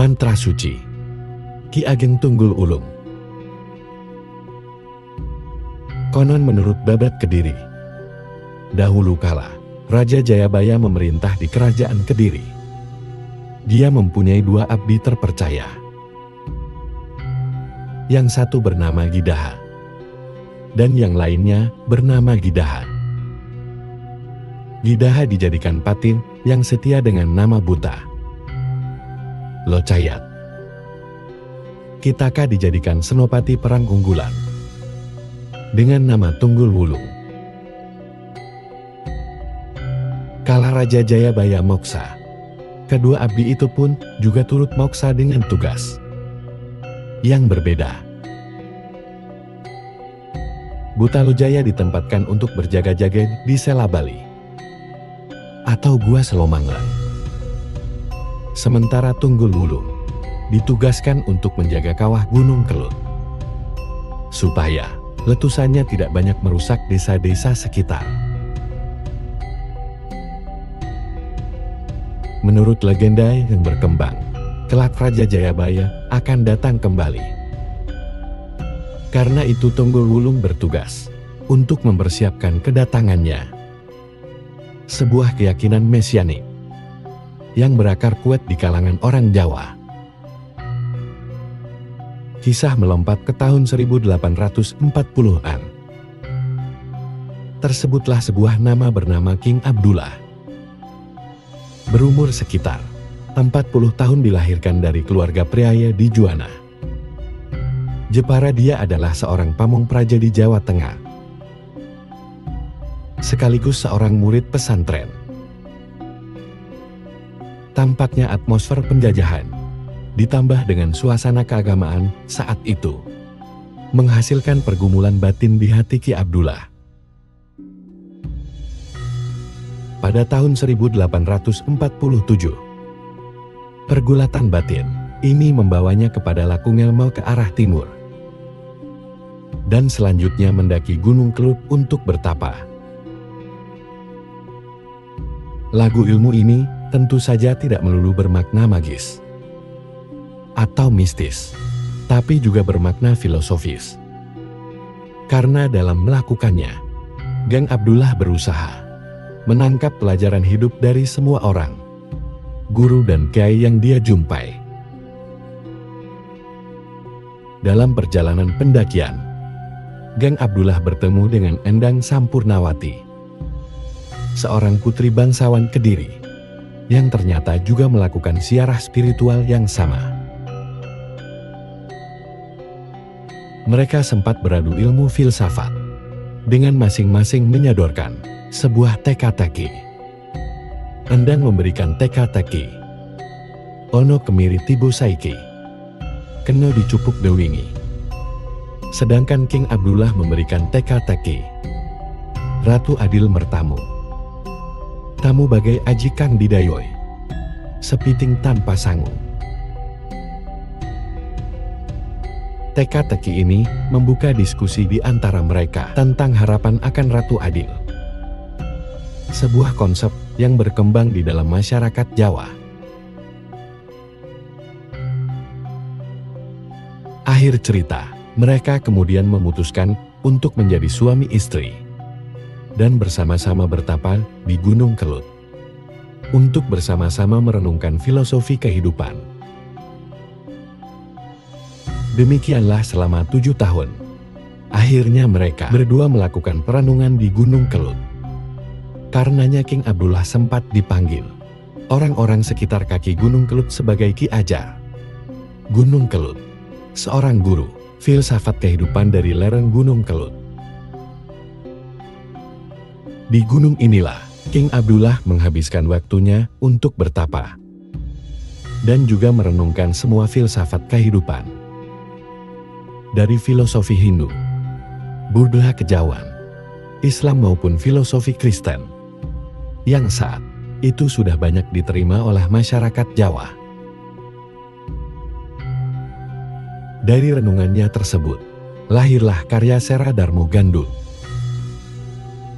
Mantra Suci Ki Ageng Tunggul Ulung. Konon menurut Babat Kediri, dahulu kala Raja Jayabaya memerintah di kerajaan Kediri. Dia mempunyai dua abdi terpercaya. Yang satu bernama Gidaha, dan yang lainnya bernama Gidaha. Gidaha dijadikan patin yang setia dengan nama buta, Locayat. Kitaka dijadikan senopati perang unggulan dengan nama Tunggul Wulung. Kala Raja Jayabaya moksa, kedua abdi itu pun juga turut moksa dengan tugas yang berbeda. Buta Lojaya ditempatkan untuk berjaga-jaga di Selabali atau Gua Selomanglang. Sementara Tunggul Wulung ditugaskan untuk menjaga kawah Gunung Kelut, supaya letusannya tidak banyak merusak desa-desa sekitar. Menurut legenda yang berkembang, kelak Raja Jayabaya akan datang kembali. Karena itu Tunggul Wulung bertugas untuk mempersiapkan kedatangannya. Sebuah keyakinan mesianik yang berakar kuat di kalangan orang Jawa. Kisah melompat ke tahun 1840-an. Tersebutlah sebuah nama bernama King Abdullah. Berumur sekitar 40 tahun, dilahirkan dari keluarga priaya di Juwana, Jepara. Dia adalah seorang pamong praja di Jawa Tengah, sekaligus seorang murid pesantren. Tampaknya atmosfer penjajahan ditambah dengan suasana keagamaan saat itu menghasilkan pergumulan batin di hati Ki Abdullah. Pada tahun 1847, pergulatan batin ini membawanya kepada Laku Ngelmo ke arah timur, dan selanjutnya mendaki Gunung Kelut untuk bertapa. Lagu ilmu ini tentu saja tidak melulu bermakna magis atau mistis, tapi juga bermakna filosofis. Karena dalam melakukannya, Geng Abdullah berusaha menangkap pelajaran hidup dari semua orang, guru dan kiai yang dia jumpai. Dalam perjalanan pendakian, Geng Abdullah bertemu dengan Endang Sampurnawati, seorang putri bangsawan Kediri yang ternyata juga melakukan ziarah spiritual yang sama. Mereka sempat beradu ilmu filsafat dengan masing-masing menyodorkan sebuah teka-teki. Endang memberikan teka-teki, ono kemiri tibo saiki, kena dicupuk dewingi. Sedangkan King Abdullah memberikan teka-teki, Ratu Adil mertamu, tamu bagai aji kang didayoy, sepiting tanpa sangu. Teka-teki ini membuka diskusi di antara mereka tentang harapan akan Ratu Adil, sebuah konsep yang berkembang di dalam masyarakat Jawa. Akhir cerita, mereka kemudian memutuskan untuk menjadi suami istri dan bersama-sama bertapa di Gunung Kelut untuk bersama-sama merenungkan filosofi kehidupan. Demikianlah selama 7 tahun. Akhirnya mereka berdua melakukan perenungan di Gunung Kelut. Karenanya King Abdullah sempat dipanggil orang-orang sekitar kaki Gunung Kelut sebagai Ki Ajar Gunung Kelut, seorang guru filsafat kehidupan dari lereng Gunung Kelut. Di gunung inilah King Abdullah menghabiskan waktunya untuk bertapa dan juga merenungkan semua filsafat kehidupan, dari filosofi Hindu, Buddha, kejawen, Islam maupun filosofi Kristen, yang saat itu sudah banyak diterima oleh masyarakat Jawa. Dari renungannya tersebut, lahirlah karya Sera Darmo Gandul,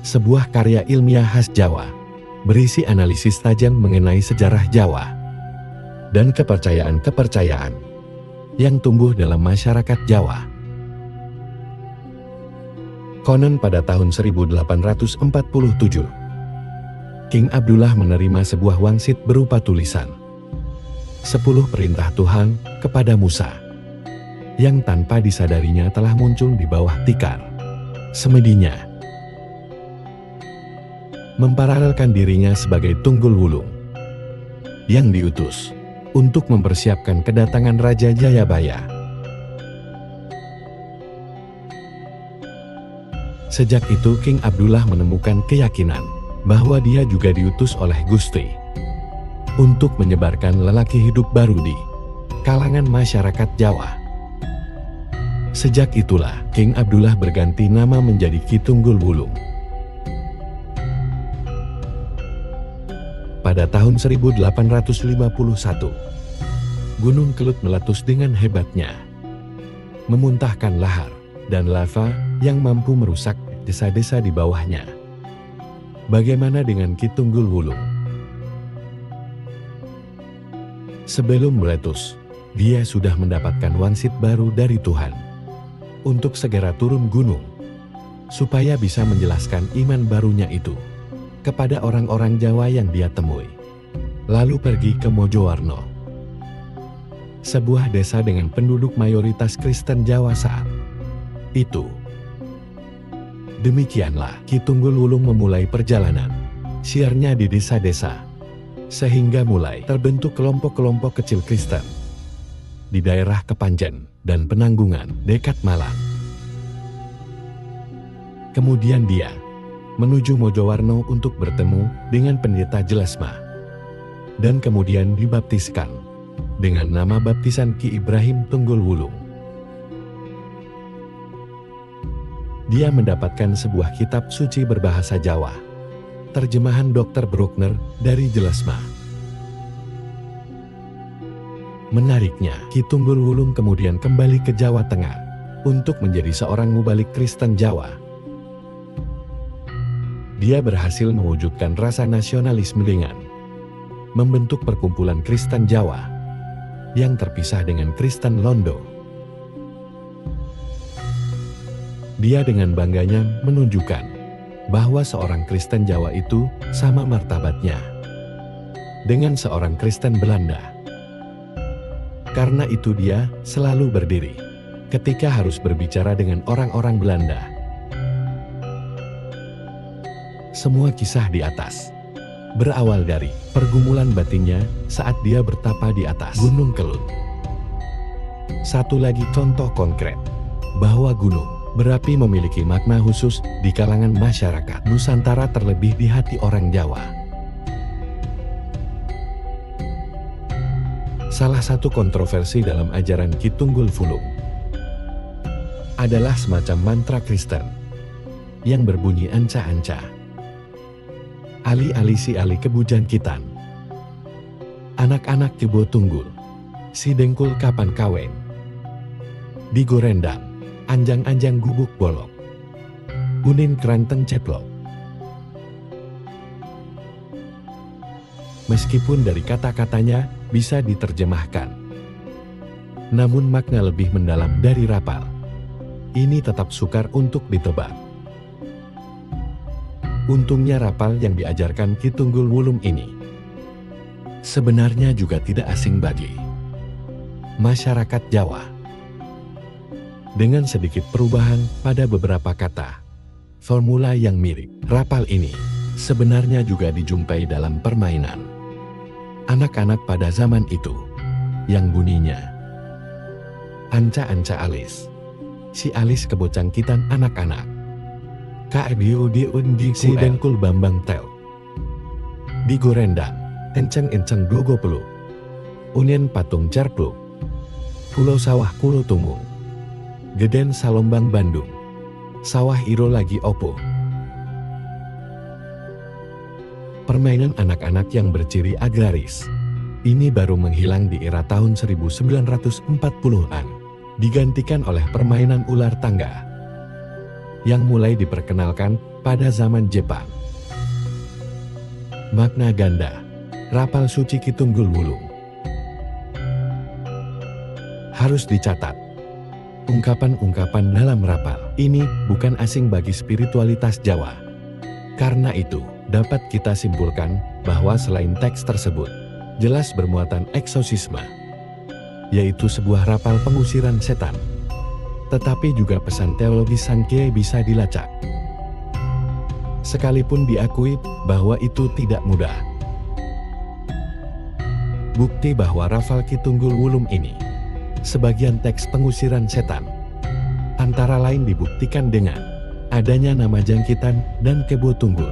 sebuah karya ilmiah khas Jawa, berisi analisis tajam mengenai sejarah Jawa, dan kepercayaan-kepercayaan yang tumbuh dalam masyarakat Jawa. Konon pada tahun 1847, King Abdullah menerima sebuah wangsit berupa tulisan 10 perintah Tuhan kepada Musa, yang tanpa disadarinya telah muncul di bawah tikar semedinya, memparalelkan dirinya sebagai Tunggul Wulung yang diutus untuk mempersiapkan kedatangan Raja Jayabaya. Sejak itu King Abdullah menemukan keyakinan bahwa dia juga diutus oleh Gusti untuk menyebarkan lelaki hidup baru di kalangan masyarakat Jawa. Sejak itulah King Abdullah berganti nama menjadi Ki Tunggul Wulung. Pada tahun 1851, Gunung Kelut meletus dengan hebatnya, memuntahkan lahar dan lava yang mampu merusak desa-desa di bawahnya. Bagaimana dengan Ki Tunggul Wulung? Sebelum meletus, dia sudah mendapatkan wangsit baru dari Tuhan untuk segera turun gunung, supaya bisa menjelaskan iman barunya itu kepada orang-orang Jawa yang dia temui. Lalu pergi ke Mojowarno, sebuah desa dengan penduduk mayoritas Kristen Jawa saat itu. Demikianlah Ki Tunggul Wulung memulai perjalanan siarnya di desa-desa, sehingga mulai terbentuk kelompok-kelompok kecil Kristen di daerah Kepanjen dan Penanggungan dekat Malang. Kemudian dia menuju Mojowarno untuk bertemu dengan Pendeta Jelesma, dan kemudian dibaptiskan dengan nama baptisan Ki Ibrahim Tunggul Wulung. Dia mendapatkan sebuah kitab suci berbahasa Jawa, terjemahan Dr. Bruckner dari Jelesma. Menariknya, Ki Tunggul Wulung kemudian kembali ke Jawa Tengah untuk menjadi seorang mubalik Kristen Jawa. Dia berhasil mewujudkan rasa nasionalisme dengan membentuk perkumpulan Kristen Jawa yang terpisah dengan Kristen Londo. Dia dengan bangganya menunjukkan bahwa seorang Kristen Jawa itu sama martabatnya dengan seorang Kristen Belanda. Karena itu dia selalu berdiri ketika harus berbicara dengan orang-orang Belanda. Semua kisah di atas berawal dari pergumulan batinnya saat dia bertapa di atas Gunung Kelut. Satu lagi contoh konkret bahwa gunung berapi memiliki makna khusus di kalangan masyarakat Nusantara, terlebih di hati orang Jawa. Salah satu kontroversi dalam ajaran Ki Tunggul Wulung adalah semacam mantra Kristen yang berbunyi anca-anca. Ali-ali si ali kebujangkitan, anak-anak kebo tunggul, si dengkul kapan kawin, di gorendang, anjang-anjang gubuk bolok, unin keranten ceplok. Meskipun dari kata-katanya bisa diterjemahkan, namun makna lebih mendalam dari rapal ini tetap sukar untuk ditebak. Untungnya rapal yang diajarkan Ki Tunggul Wulung ini sebenarnya juga tidak asing bagi masyarakat Jawa. Dengan sedikit perubahan pada beberapa kata, formula yang mirip rapal ini sebenarnya juga dijumpai dalam permainan anak-anak pada zaman itu, yang bunyinya anca-anca alis, si alis kebocangkitan anak-anak, KBUD undi si dengkul bambang tel, di gorendang, enceng-enceng dogo peluk, unien patung jarpluk, pulau sawah kulo tumung, geden salombang Bandung, sawah iro lagi opo. Permainan anak-anak yang berciri agraris ini baru menghilang di era tahun 1940-an, digantikan oleh permainan ular tangga yang mulai diperkenalkan pada zaman Jepang. Makna ganda rapal suci Ki Tunggul Wulung Harus dicatat. Ungkapan-ungkapan dalam rapal ini bukan asing bagi spiritualitas Jawa. Karena itu, dapat kita simpulkan bahwa selain teks tersebut jelas bermuatan eksosisme, yaitu sebuah rapal pengusiran setan, tetapi juga pesan teologis Sang Kyai bisa dilacak. Sekalipun diakui bahwa itu tidak mudah. Bukti bahwa Rafal Ki Tunggul Wulung ini sebagian teks pengusiran setan antara lain dibuktikan dengan adanya nama Jangkitan dan Kebo Tunggul.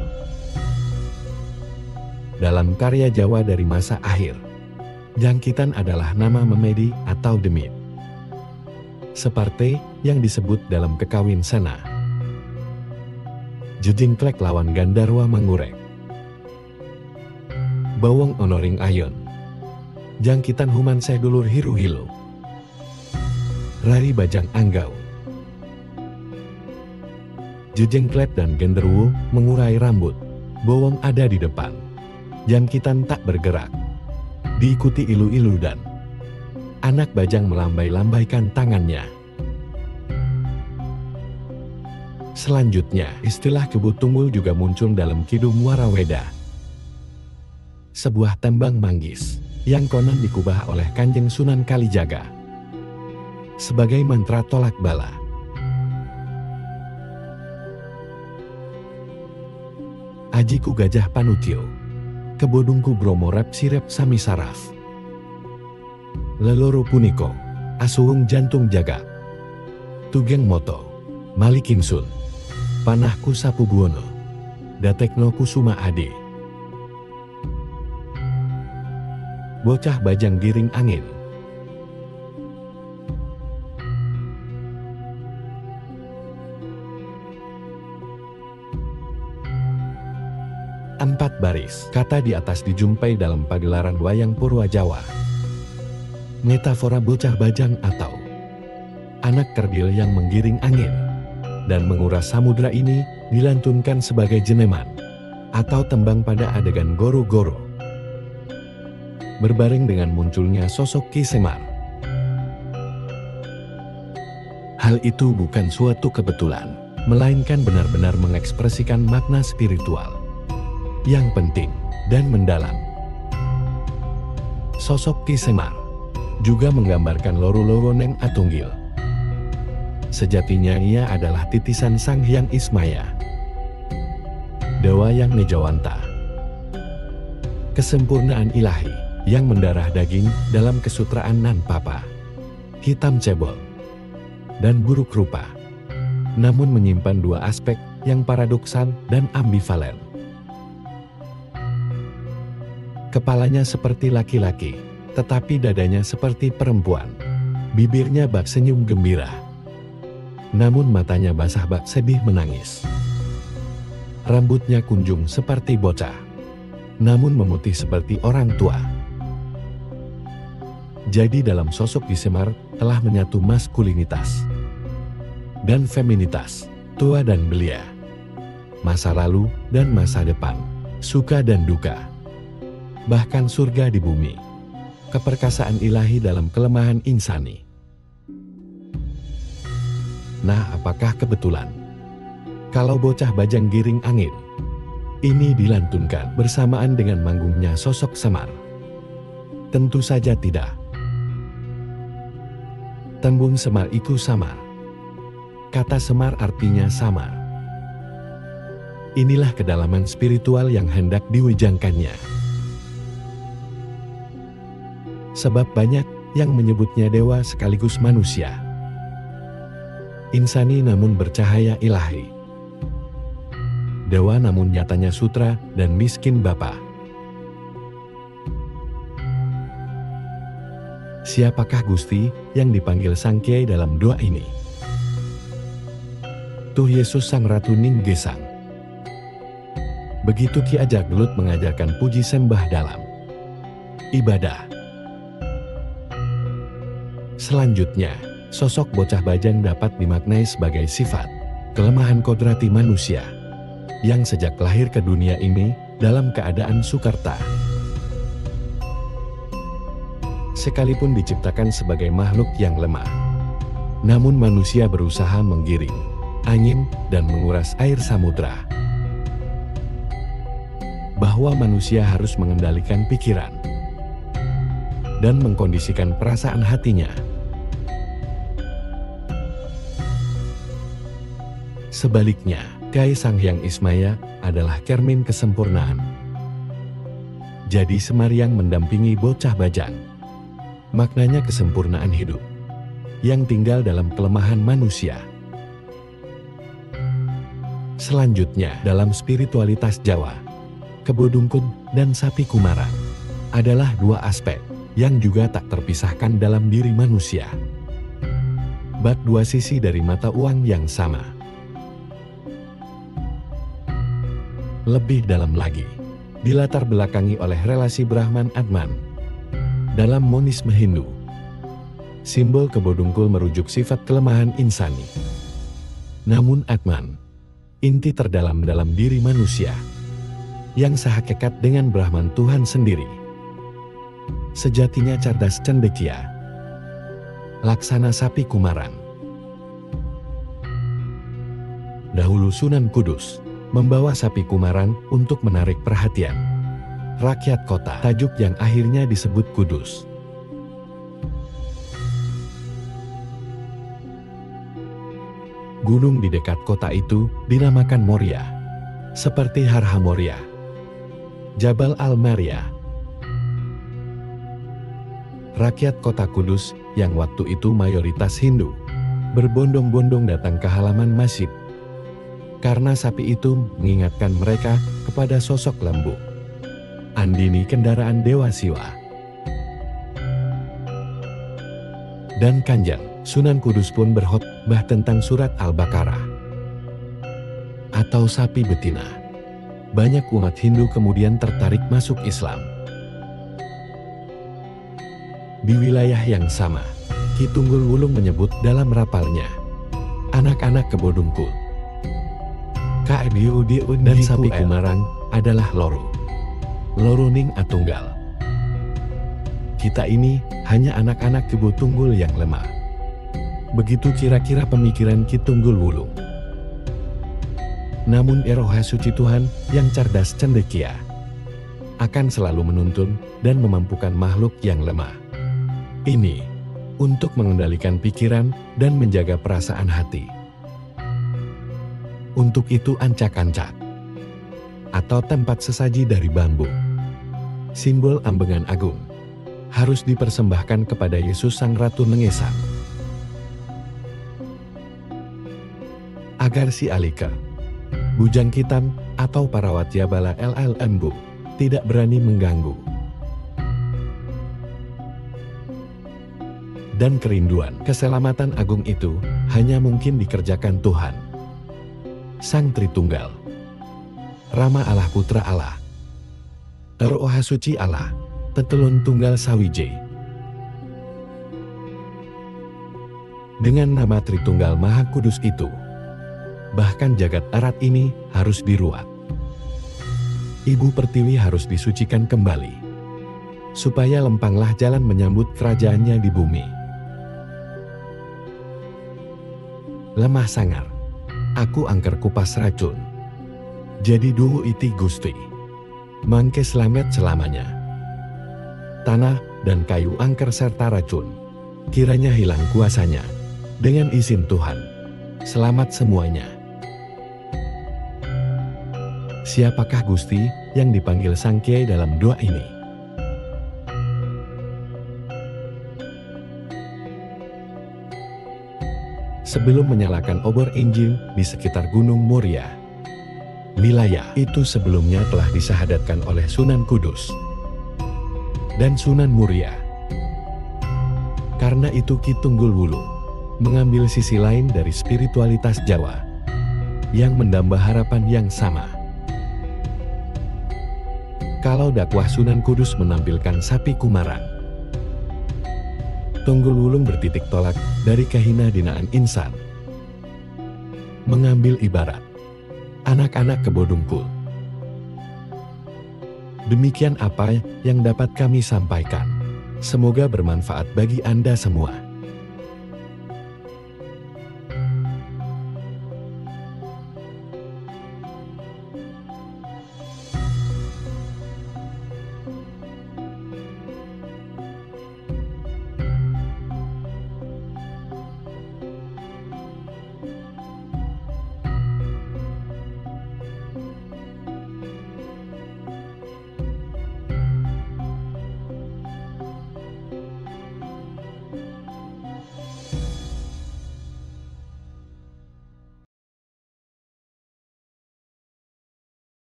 Dalam karya Jawa dari masa akhir, Jangkitan adalah nama memedi atau demit, seperti yang disebut dalam Kekawin Sana. Jejingklek lawan Gandarwa Mangurek, Bawong Onoring Ayon, Jangkitan Human Sedulur Hiru Hilo, Rari Bajang Anggau. Jejengklet dan genderuwo mengurai rambut, bowong ada di depan. Jangkitan tak bergerak, diikuti ilu-ilu dan anak bajang melambai-lambaikan tangannya. Selanjutnya, istilah Kebo Tunggul juga muncul dalam Kidung Waraweda, sebuah tembang manggis yang konon dikubah oleh Kanjeng Sunan Kalijaga sebagai mantra tolak bala. Ajiku Gajah Panutio, Kebodungku Bromo Rep Sirep Sami Saraf, Leloro Puniko, Asuhung Jantung Jaga, Tugeng Moto, Malikin Sun, Panahku Sapu Buwono, Datekno Kusuma Ade, Bocah Bajang Giring Angin. Empat baris kata di atas dijumpai dalam pagelaran wayang Purwa Jawa. Metafora bocah bajang atau anak kerdil yang menggiring angin dan menguras samudra ini dilantunkan sebagai jeneman atau tembang pada adegan goro-goro. Berbareng dengan munculnya sosok Ki Semar. Hal itu bukan suatu kebetulan, melainkan benar-benar mengekspresikan makna spiritual yang penting dan mendalam. Sosok Ki Semar juga menggambarkan loro-loro Neng Atunggil. Sejatinya ia adalah titisan Sang Hyang Ismaya, Dewa yang Nejawanta, kesempurnaan ilahi yang mendarah daging dalam kesutraan Nan Papa, hitam cebol, dan buruk rupa, namun menyimpan dua aspek yang paradoksal dan ambivalen. Kepalanya seperti laki-laki, tetapi dadanya seperti perempuan. Bibirnya bak senyum gembira, namun matanya basah bak sedih menangis. Rambutnya kunjung seperti bocah, namun memutih seperti orang tua. Jadi dalam sosok Ki Semar telah menyatu maskulinitas dan feminitas, tua dan belia, masa lalu dan masa depan, suka dan duka, bahkan surga di bumi, keperkasaan ilahi dalam kelemahan insani. Nah, apakah kebetulan kalau bocah bajang giring angin ini dilantunkan bersamaan dengan manggungnya sosok Semar? Tentu saja tidak. Tembung Semar iku samar. Kata Semar artinya samar. Inilah kedalaman spiritual yang hendak diwijangkannya. Sebab banyak yang menyebutnya dewa sekaligus manusia. Insani namun bercahaya ilahi. Dewa namun nyatanya sutra dan miskin bapa. Siapakah Gusti yang dipanggil Sang Kyai dalam doa ini? Tuh Yesus Sang Ratu Ning Gesang. Begitu Ki Ajak Gelut mengajarkan puji sembah dalam ibadah. Selanjutnya, sosok bocah bajang dapat dimaknai sebagai sifat kelemahan kodrati manusia yang sejak lahir ke dunia ini dalam keadaan sukarta. sekalipun diciptakan sebagai makhluk yang lemah. Namun manusia berusaha menggiring angin dan menguras air samudra. Bahwa manusia harus mengendalikan pikiran dan mengkondisikan perasaan hatinya. Sebaliknya, Kai Sang Hyang Ismaya adalah cermin kesempurnaan. Jadi Semariang mendampingi bocah bajang. Maknanya kesempurnaan hidup yang tinggal dalam kelemahan manusia. Selanjutnya, dalam spiritualitas Jawa, Kebo Dungkul dan Sapi Kumarang adalah dua aspek yang juga tak terpisahkan dalam diri manusia. Bak dua sisi dari mata uang yang sama. Lebih dalam lagi, dilatar belakangi oleh relasi Brahman-Atman. Dalam monisme Hindu, simbol Kebo Dungkul merujuk sifat kelemahan insani. Namun Atman, inti terdalam dalam diri manusia, yang sehakikat dengan Brahman Tuhan sendiri. Sejatinya cerdas cendekia, laksana sapi kumaran. Dahulu Sunan Kudus membawa sapi kumaran untuk menarik perhatian rakyat kota, tajuk yang akhirnya disebut Kudus. Gunung di dekat kota itu dinamakan Moria, seperti Harha Moria, Jabal Al-Maria. Rakyat kota Kudus yang waktu itu mayoritas Hindu berbondong-bondong datang ke halaman masjid. Karena sapi itu mengingatkan mereka kepada sosok lembu Andini, kendaraan Dewa Siwa. Dan Kanjeng Sunan Kudus pun berkhotbah tentang surat Al-Baqarah atau sapi betina. Banyak umat Hindu kemudian tertarik masuk Islam. Di wilayah yang sama, Ki Tunggul Wulung menyebut dalam rapalnya, anak-anak Kebo Dungkul, KBUD dan sapi kumarang adalah Loruning Atunggal. Kita ini hanya anak-anak Kebo Tunggul yang lemah. Begitu kira-kira pemikiran Ki Tunggul Wulung. Namun Eroha Suci Tuhan yang cerdas cendekia akan selalu menuntun dan memampukan makhluk yang lemah ini untuk mengendalikan pikiran dan menjaga perasaan hati. Untuk itu ancak-ancak atau tempat sesaji dari bambu, simbol ambengan agung, harus dipersembahkan kepada Yesus Sang Ratu Nengesan. Agar si Alika, Bujang Kitan atau para Watyabala LLMbu tidak berani mengganggu. Dan kerinduan keselamatan agung itu hanya mungkin dikerjakan Tuhan Sang Tritunggal, Rama Allah Putra Allah, Roha Suci Allah, Tetulun Tunggal Sawije. Dengan nama Tritunggal Maha Kudus itu, bahkan jagat erat ini harus diruat. Ibu Pertiwi harus disucikan kembali, supaya lempanglah jalan menyambut kerajaannya di bumi. Lemah sangar, aku angker kupas racun. Jadi duhu iti Gusti, mangke selamat selamanya. Tanah dan kayu angker serta racun, kiranya hilang kuasanya. Dengan izin Tuhan, selamat semuanya. Siapakah Gusti yang dipanggil Sang Kiai dalam doa ini? Sebelum menyalakan obor Injil di sekitar Gunung Moria, wilayah itu sebelumnya telah disahadatkan oleh Sunan Kudus dan Sunan Muria. Karena itu Ki Tunggul Wulung mengambil sisi lain dari spiritualitas Jawa yang mendamba harapan yang sama. Kalau dakwah Sunan Kudus menampilkan sapi kumaran, Tunggul Wulung bertitik tolak dari kehinaan insan, mengambil ibarat anak-anak Kebo Dungkul. Demikian apa yang dapat kami sampaikan. Semoga bermanfaat bagi Anda semua.